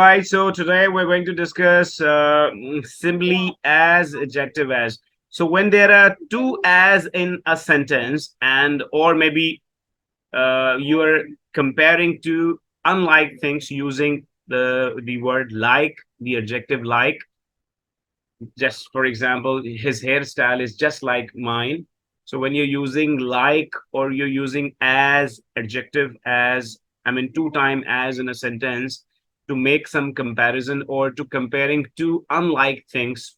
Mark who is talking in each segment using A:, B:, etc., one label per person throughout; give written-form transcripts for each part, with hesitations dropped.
A: right, so today we're going to discuss simply as, adjective as. So when there are two as in a sentence, and or maybe you are comparing two unlike things using the word like, the adjective like. Just for example, his hairstyle is just like mine. So when you're using like or you're using as, adjective as, I mean two time as in a sentence to make some comparison or to comparing two unlike things.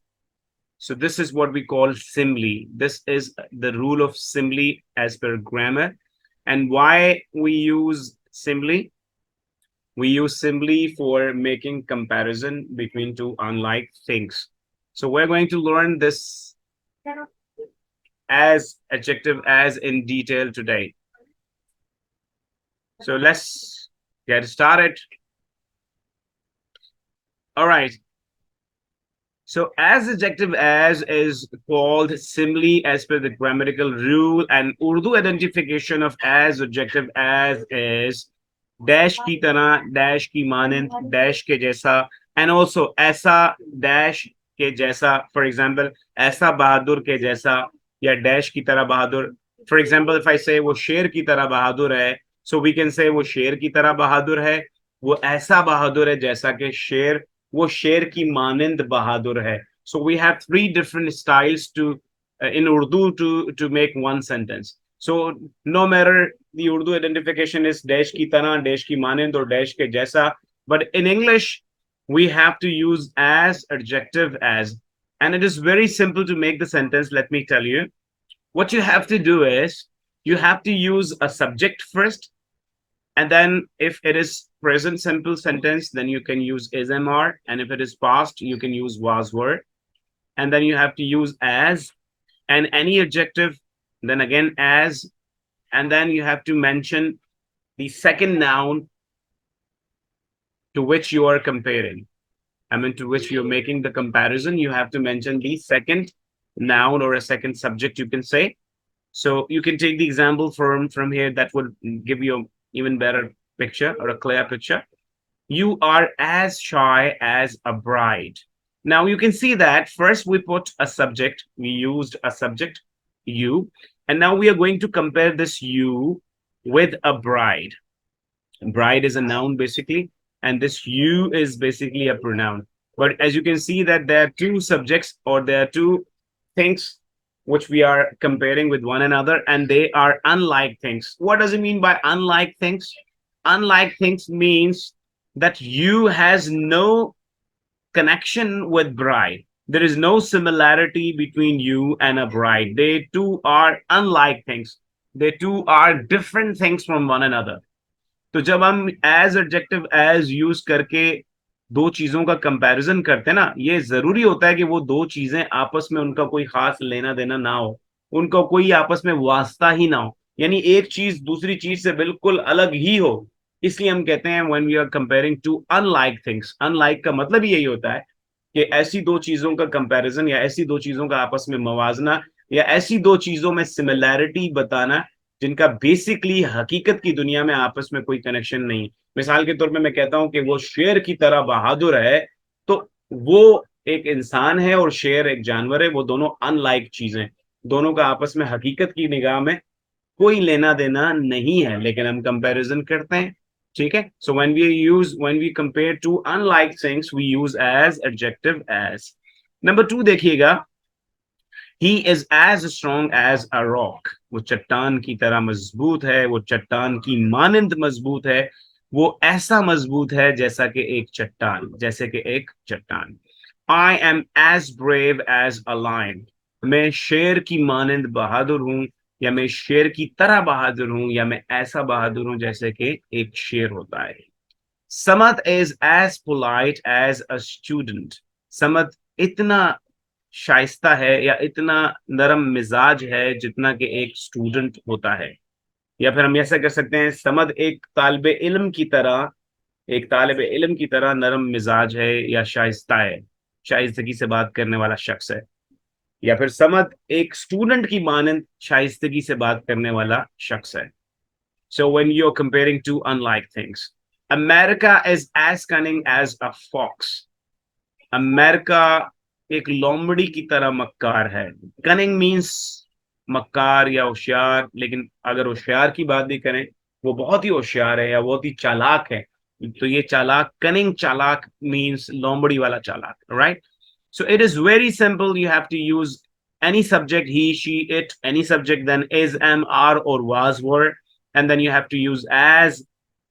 A: So this is what we call simile. This is the rule of simile as per grammar. And why we use simile? We use simile for making comparison between two unlike things. So we're going to learn this as, adjective as, in detail today. So let's get started. All right. So as, adjective as is called simile as per the grammatical rule, and Urdu identification of as, adjective as is dash की तरह, dash की मानंद, dash के जैसा, and also ऐसा dash के जैसा. For example, ऐसा बहादुर के जैसा या dash की तरह बहादुर. For example, if I say वो शेर की तरह बहादुर है, so we can say वो शेर की तरह बहादुर है, वो ऐसा बहादुर है जैसा कि शेर, वो शेर की मानंद बहादुर है. So we have three different styles to in Urdu to make one sentence. So no matter the Urdu identification is dash ki tarah, dash ki manand, or dash ke jaisa, but in English we have to use as, adjective as, and it is very simple to make the sentence. Let me tell you, what you have to do is you have to use a subject first, and then if it is present simple sentence, then you can use is mr, and if it is past, you can use was were, and then you have to use as, and any adjective, then again as, and then you have to mention the second noun to which you are comparing. I mean, to which you're making the comparison, you have to mention the second noun or a second subject, you can say. So you can take the example from here that would give you an even better picture or a clear picture. You are as shy as a bride. Now you can see that first we put a subject, we used a subject, you, and now we are going to compare this you with a bride. Bride is a noun basically, and this you is basically a pronoun. But as you can see that there are two subjects or there are two things which we are comparing with one another, and they are unlike things. What does it mean by unlike things? Unlike things means that you has no connection with bride. There is no similarity between you and a bride. They two are unlike things. They two are different things from one another. तो जब हम as, adjective as use करके दो चीजों का comparison करते हैं ना, ये जरूरी होता है कि वो दो चीजें आपस में उनका कोई खास लेना देना ना हो, उनका कोई आपस में वास्ता ही ना हो, यानी एक चीज दूसरी चीज से बिल्कुल अलग ही हो. इसलिए हम कहते हैं when we are comparing two unlike things. Unlike का मतलब यही होता है कि ऐसी दो चीजों का कंपैरिजन या ऐसी दो चीजों का आपस में मवाजना या ऐसी दो चीजों में सिमिलैरिटी बताना जिनका बेसिकली हकीकत की दुनिया में आपस में कोई कनेक्शन नहीं. मिसाल के तौर पे मैं कहता हूं कि वो शेर की तरह बहादुर है, तो वो एक इंसान है और शेर एक जानवर है. वो दोनों अनलाइक चीजें, दोनों का आपस में हकीकत की निगाह में कोई लेना देना नहीं है, लेकिन हम कंपैरिजन करते हैं. ठीक है. So when we compare two unlike things we use as, adjective as. Number 2 देखिएगा, he is as strong as a rock. वो चट्टान की तरह मजबूत है, वो चट्टान की मानंद मजबूत है, वो ऐसा मजबूत है जैसा कि एक चट्टान, जैसे कि एक चट्टान. I am as brave as a lion. मैं शेर की मानंद बहादुर हूं, या मैं शेर की तरह बहादुर हूं, या मैं ऐसा बहादुर हूं जैसे कि एक शेर होता है. Samad is as polite as a student. Samad इतना शाइस्ता है या इतना नरम मिजाज है जितना कि एक स्टूडेंट होता है. या फिर हम ऐसा कर सकते हैं, समद एक तालिब इल्म की तरह, एक तालिब इल्म की तरह नरम मिजाज है या शाइस्ता है, शाइस्तगी से बात करने वाला शख्स है. या फिर समद एक स्टूडेंट की मानंद शाइस्तगी से बात करने वाला शख्स है. So when you're comparing two unlike things. America is as cunning as a fox. America एक लोमड़ी की तरह मक्कार है. कनिंग मीन्स मक्कार या होशियार, लेकिन अगर होशियार की बात भी करें, वो बहुत ही होशियार है या बहुत ही चालाक है. तो ये चालाक, कनिंग चालाक मीन्स लोमड़ी वाला चालाक, right? So it is very simple. You have to use any subject, he, she, it, any subject, then is, am, are, or was, were, and then you have to use as,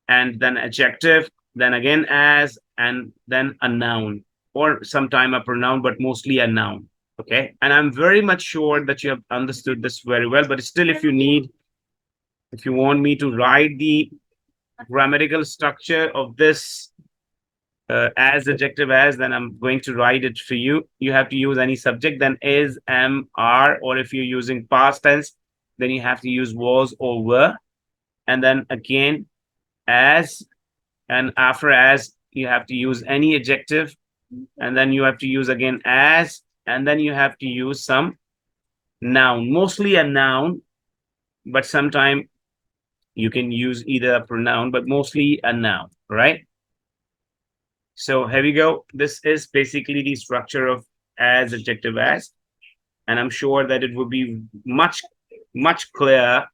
A: and then adjective, then again as, and then a noun, or sometime a pronoun, but mostly a noun. Okay. And I'm very much sure that you have understood this very well. But still, if you want me to write the grammatical structure of this as, adjective as, then I'm going to write it for you. You have to use any subject, then is, am, are, or if you're using past tense, then you have to use was or were. And then again, as, and after as, you have to use any adjective, and then you have to use again as, and then you have to use some noun, mostly a noun, but sometime you can use either a pronoun, but mostly a noun, right? So here we go. This is basically the structure of as, adjective as, and I'm sure that it will be much clearer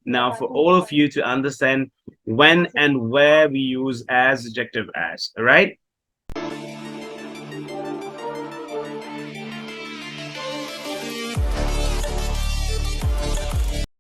A: now for all of you to understand when and where we use as, adjective as. All right.